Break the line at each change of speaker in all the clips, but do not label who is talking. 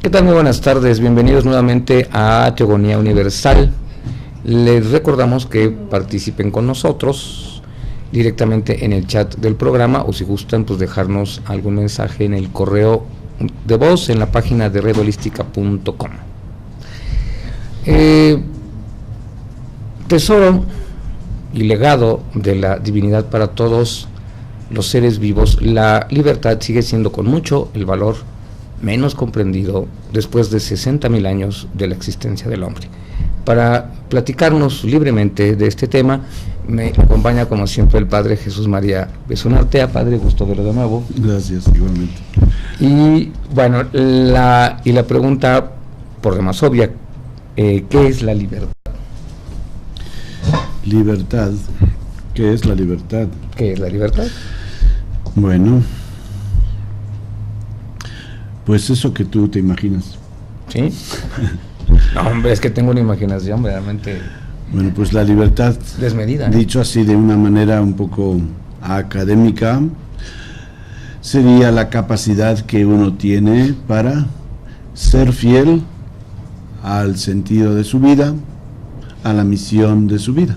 ¿Qué tal? Muy buenas tardes, bienvenidos nuevamente a Teogonía Universal. Les recordamos que participen con nosotros directamente en el chat del programa, o si gustan pues dejarnos algún mensaje en el correo de voz en la página de redholística.com. Tesoro y legado de la divinidad para todos los seres vivos, la libertad sigue siendo con mucho el valor menos comprendido después de 60,000 años de la existencia del hombre. Para platicarnos libremente de este tema, me acompaña como siempre el Padre Jesús María Besunartea. Padre, gusto verlo de nuevo.
Gracias, igualmente.
Y bueno, la pregunta por demás obvia, ¿qué es la libertad?
Libertad, ¿qué es la libertad?
¿Qué es la libertad?
Bueno, pues eso que tú te imaginas.
¿Sí? No, hombre, es que tengo una imaginación realmente...
Bueno, pues la libertad,
desmedida,
dicho así de una manera un poco académica, sería la capacidad que uno tiene para ser fiel al sentido de su vida, a la misión de su vida.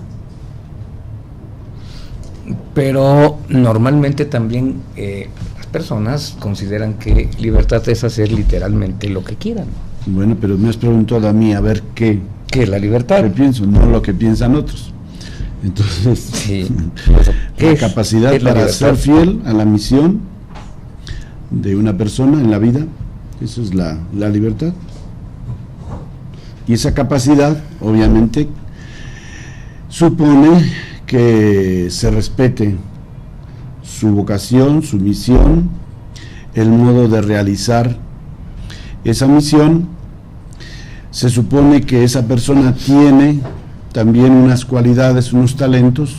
Pero normalmente también las personas consideran que libertad es hacer literalmente lo que quieran.
Bueno, pero me has preguntado a mí a ver qué
es la libertad.
¿Qué pienso? No lo que piensan otros. Entonces,
sí.
La capacidad para ser fiel a la misión de una persona en la vida, eso es la libertad. Y esa capacidad, obviamente, supone que se respete su vocación, su misión, el modo de realizar esa misión. Se supone que esa persona tiene también unas cualidades, unos talentos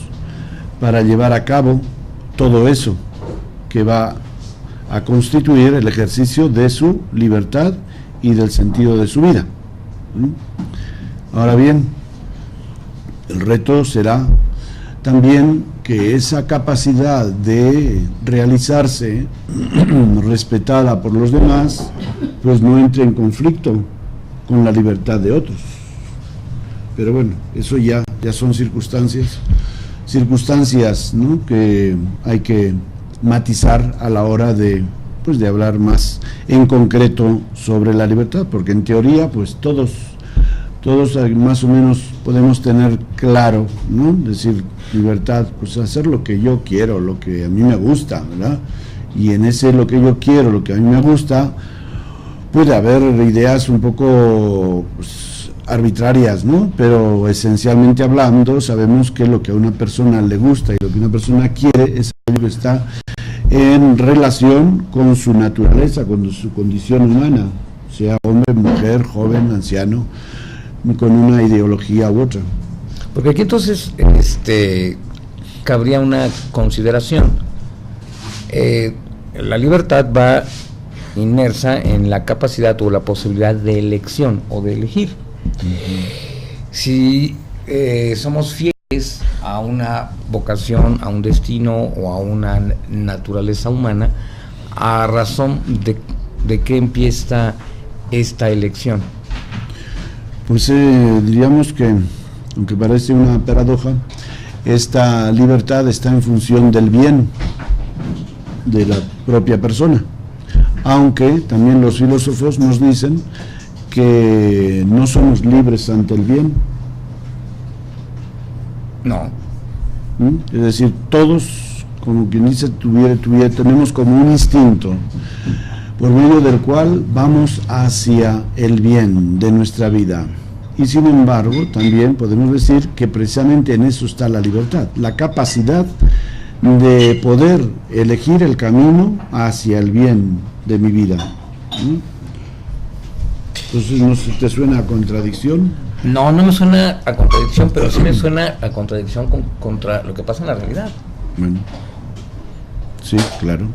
para llevar a cabo todo eso que va a constituir el ejercicio de su libertad y del sentido de su vida. Ahora bien, el reto será también que esa capacidad de realizarse respetada por los demás, pues no entre en conflicto con la libertad de otros. Pero bueno, eso ya son circunstancias, ¿no?, que hay que matizar a la hora de hablar más en concreto sobre la libertad, porque en teoría pues todos más o menos podemos tener claro, ¿no? Decir libertad, pues hacer lo que yo quiero, lo que a mí me gusta, ¿verdad? Y en ese lo que yo quiero, lo que a mí me gusta, puede haber ideas un poco arbitrarias, ¿no? Pero esencialmente hablando, sabemos que lo que a una persona le gusta y lo que una persona quiere es algo que está en relación con su naturaleza, con su condición humana, sea hombre, mujer, joven, anciano, con una ideología u otra.
Porque aquí entonces cabría una consideración. La libertad va inmersa en la capacidad o la posibilidad de elección o de elegir. Si somos fieles a una vocación, a un destino o a una naturaleza humana, ¿a razón de qué empieza esta elección?
Pues diríamos que, aunque parece una paradoja, esta libertad está en función del bien de la propia persona, aunque también los filósofos nos dicen que no somos libres ante el bien.
No.
Es decir, todos, como quien dice, tenemos como un instinto por medio del cual vamos hacia el bien de nuestra vida. Y sin embargo, también podemos decir que precisamente en eso está la libertad, la capacidad de poder elegir el camino hacia el bien de mi vida. Entonces, ¿no te suena a contradicción?
No me suena a contradicción, pero sí me suena a contradicción contra lo que pasa en la realidad.
Bueno, sí, claro.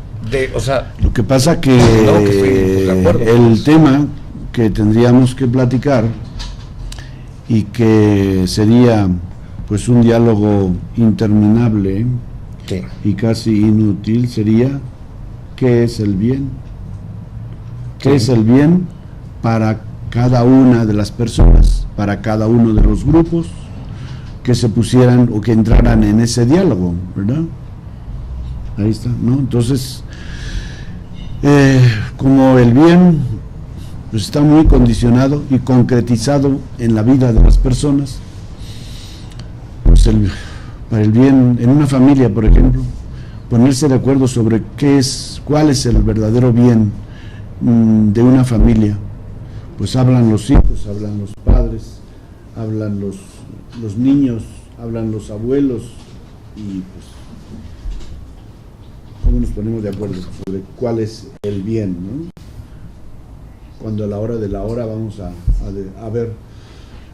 O sea,
lo que pasa que el tema que tendríamos que platicar y que sería pues un diálogo interminable,
¿qué?
Y casi inútil, sería ¿qué es el bien? ¿Qué es el bien para cada una de las personas, para cada uno de los grupos que se pusieran o que entraran en ese diálogo, ¿verdad? Ahí está, ¿no? Entonces, como el bien pues, está muy condicionado y concretizado en la vida de las personas, pues para el bien, en una familia, por ejemplo, ponerse de acuerdo sobre cuál es el verdadero bien de una familia, pues hablan los hijos, hablan los padres, hablan los niños, hablan los abuelos, y pues cómo nos ponemos de acuerdo sobre cuál es el bien, ¿no? Cuando a la hora de la hora vamos a ver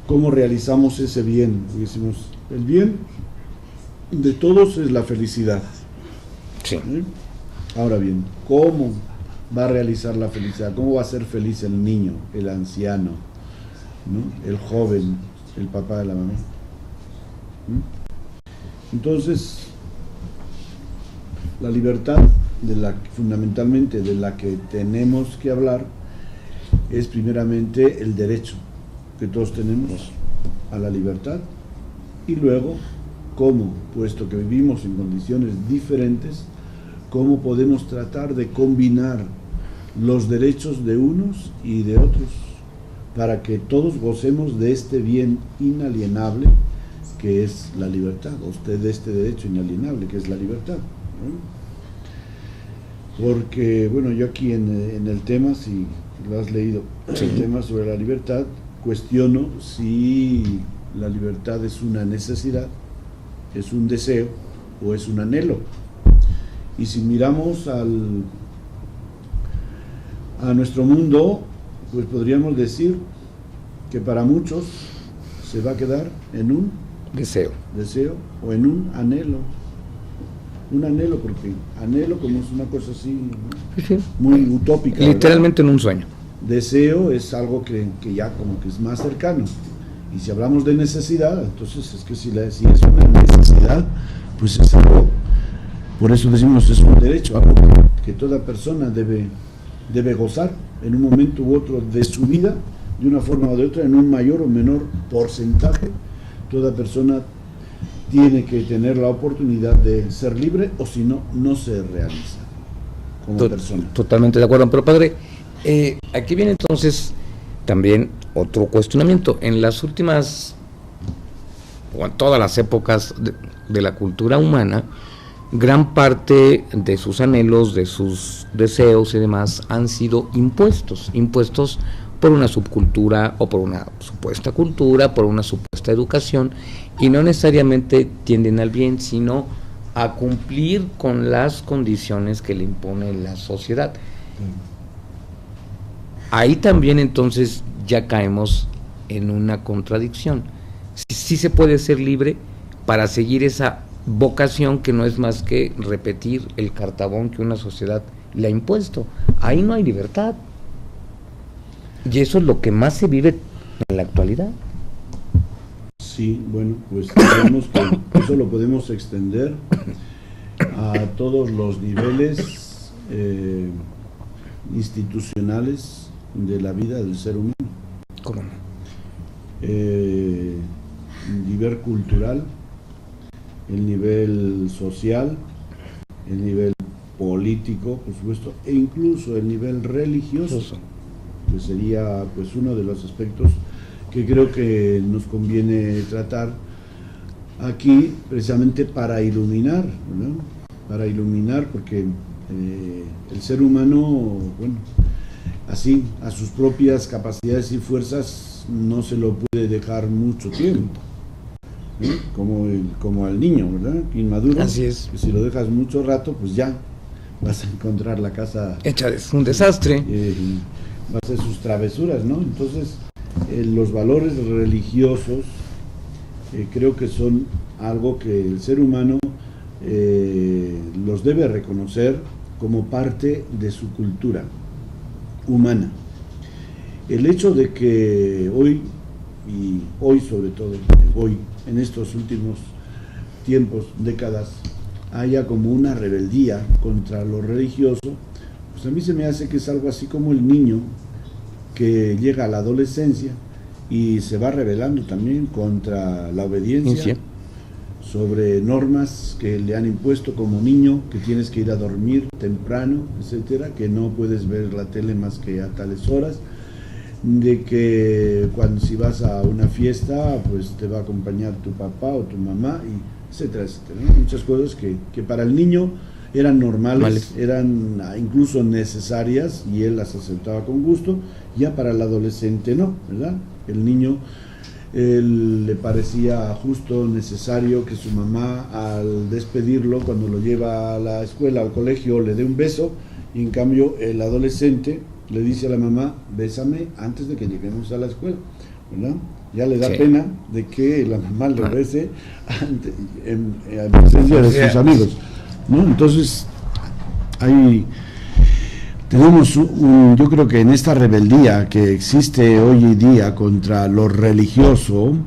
cómo realizamos ese bien. Y decimos, el bien de todos es la felicidad.
Sí.
Ahora bien, ¿cómo va a realizar la felicidad? ¿Cómo va a ser feliz el niño, el anciano, ¿no? El joven, el papá de la mamá? Entonces, la libertad fundamentalmente de la que tenemos que hablar es primeramente el derecho que todos tenemos a la libertad, y luego cómo, puesto que vivimos en condiciones diferentes, cómo podemos tratar de combinar los derechos de unos y de otros para que todos gocemos de este bien inalienable que es la libertad, de este derecho inalienable que es la libertad, ¿no? Porque, bueno, yo aquí en el tema, si lo has leído, sí, el tema sobre la libertad, cuestiono si la libertad es una necesidad, es un deseo o es un anhelo. Y si miramos a nuestro mundo, pues podríamos decir que para muchos se va a quedar en un
deseo
o en un anhelo. Un anhelo, porque anhelo como es una cosa así, ¿no?
Sí.
Muy utópica.
Literalmente,
¿verdad?
en un sueño.
Deseo es algo que ya como que es más cercano. Y si hablamos de necesidad, entonces es que si es una necesidad, pues es algo, por eso decimos es un derecho, algo que toda persona debe gozar en un momento u otro de su vida, de una forma o de otra, en un mayor o menor porcentaje. Toda persona tiene que tener la oportunidad de ser libre, o si no, no se realiza como persona.
Totalmente de acuerdo. Pero padre, aquí viene entonces también otro cuestionamiento. En las últimas, o en todas las épocas de la cultura humana, gran parte de sus anhelos, de sus deseos y demás han sido impuestos por una subcultura o por una supuesta cultura, por una supuesta educación, y no necesariamente tienden al bien, sino a cumplir con las condiciones que le impone la sociedad. Ahí también entonces ya caemos en una contradicción. Sí se puede ser libre para seguir esa vocación que no es más que repetir el cartabón que una sociedad le ha impuesto. Ahí no hay libertad. Y eso es lo que más se vive en la actualidad.
Sí, bueno, pues digamos que eso lo podemos extender a todos los niveles institucionales de la vida del ser humano.
¿Cómo no?
El nivel cultural, el nivel social, el nivel político, por supuesto, e incluso el nivel religioso, que sería pues uno de los aspectos que creo que nos conviene tratar aquí, precisamente para iluminar, ¿no? Para iluminar, porque el ser humano, bueno, así, a sus propias capacidades y fuerzas no se lo puede dejar mucho tiempo, ¿no? Como al niño, ¿verdad? Inmaduro.
Así es.
Que si lo dejas mucho rato, pues ya vas a encontrar la casa
hecha, es un desastre.
Va a hacer sus travesuras, ¿no? Entonces, los valores religiosos creo que son algo que el ser humano los debe reconocer como parte de su cultura humana. El hecho de que hoy sobre todo, hoy, en estos últimos tiempos, décadas, haya como una rebeldía contra lo religioso, pues a mí se me hace que es algo así como el niño que llega a la adolescencia y se va rebelando también contra la obediencia, sobre normas que le han impuesto como niño, que tienes que ir a dormir temprano, etcétera, que no puedes ver la tele más que a tales horas, de que cuando si vas a una fiesta pues te va a acompañar tu papá o tu mamá, y etcétera, etcétera, ¿no? Muchas cosas que para el niño eran normales, eran incluso necesarias, y él las aceptaba con gusto. Ya para el adolescente no, ¿verdad? El niño le parecía justo, necesario que su mamá, al despedirlo, cuando lo lleva a la escuela, al colegio, le dé un beso, y en cambio el adolescente le dice a la mamá: bésame antes de que lleguemos a la escuela, ¿verdad? Ya le da pena de que la mamá le bese en presencia de sus amigos, ¿no? Entonces tenemos yo creo que en esta rebeldía que existe hoy en día contra lo religioso,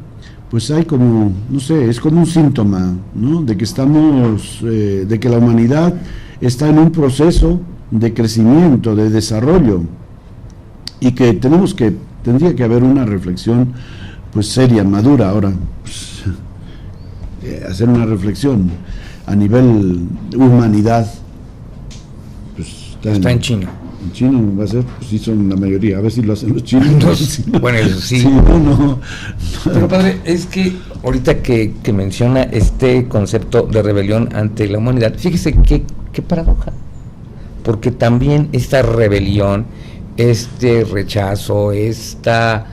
pues hay como, no sé, es como un síntoma, ¿no? De que de que la humanidad está en un proceso de crecimiento, de desarrollo, y que tendría que haber una reflexión pues seria, madura. Ahora, pues, hacer una reflexión a nivel humanidad, pues
está en China.
En China va a ser, pues sí, son la mayoría, a ver si lo hacen los chinos.
Entonces, bueno, eso sí.
Sí, no.
Pero padre, es que ahorita que menciona este concepto de rebelión ante la humanidad, fíjese qué paradoja, porque también esta rebelión, este rechazo, esta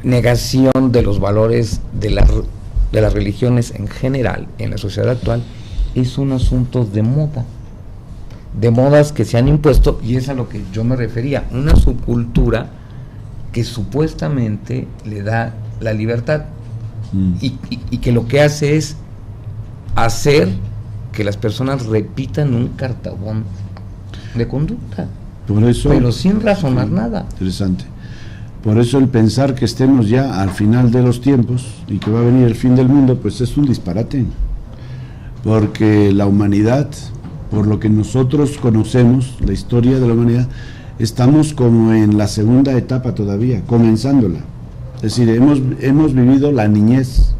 negación de los valores de las religiones en general en la sociedad actual, es un asunto de moda, de modas que se han impuesto, y es a lo que yo me refería, una subcultura que supuestamente le da la libertad, y que lo que hace es hacer que las personas repitan un cartabón de conducta,
por eso,
pero sin razonar nada.
Interesante. Por eso el pensar que estemos ya al final de los tiempos y que va a venir el fin del mundo, pues es un disparate, porque la humanidad, por lo que nosotros conocemos, la historia de la humanidad, estamos como en la segunda etapa todavía, comenzándola. Es decir, hemos vivido la niñez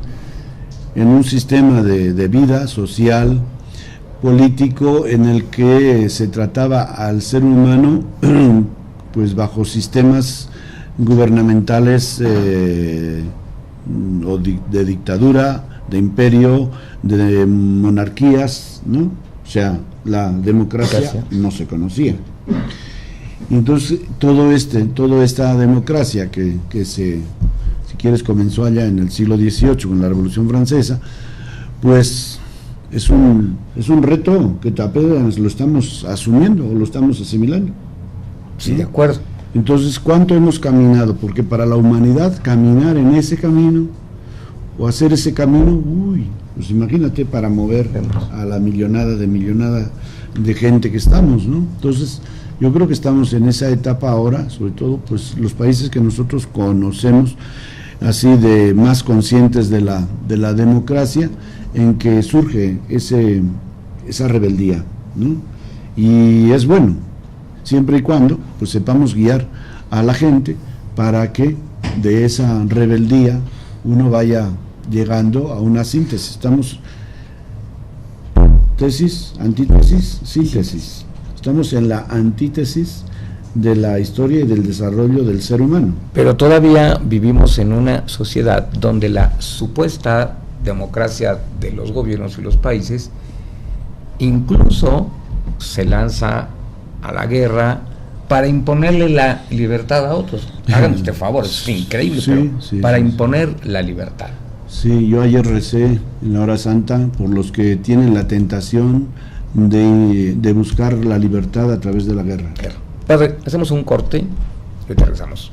en un sistema de vida social, político, en el que se trataba al ser humano pues bajo sistemas gubernamentales o de dictadura, de imperio, de monarquías, ¿no? O sea, la democracia no se conocía. Entonces, toda esta democracia que si quieres comenzó allá en el siglo XVIII con la Revolución Francesa, pues es un reto que apenas lo estamos asumiendo o lo estamos asimilando.
Sí, ¿sí? De acuerdo.
Entonces, ¿cuánto hemos caminado? Porque para la humanidad caminar en ese camino o hacer ese camino, pues imagínate, para mover a la millonada de gente que estamos, ¿no? Entonces, yo creo que estamos en esa etapa ahora, sobre todo pues los países que nosotros conocemos, así de más conscientes de la democracia, en que surge esa rebeldía, ¿no? Y es bueno, siempre y cuando pues sepamos guiar a la gente para que de esa rebeldía uno vaya llegando a una síntesis. Estamos tesis, antítesis, síntesis. Estamos en la antítesis de la historia y del desarrollo del ser humano.
Pero todavía vivimos en una sociedad donde la supuesta democracia de los gobiernos y los países incluso se lanza a la guerra para imponerle la libertad a otros. Háganos este favor, es increíble, sí, pero sí, para imponer la libertad.
Sí, yo ayer recé en la hora santa por los que tienen la tentación de buscar la libertad a través de la guerra.
Padre, hacemos un corte y te regresamos.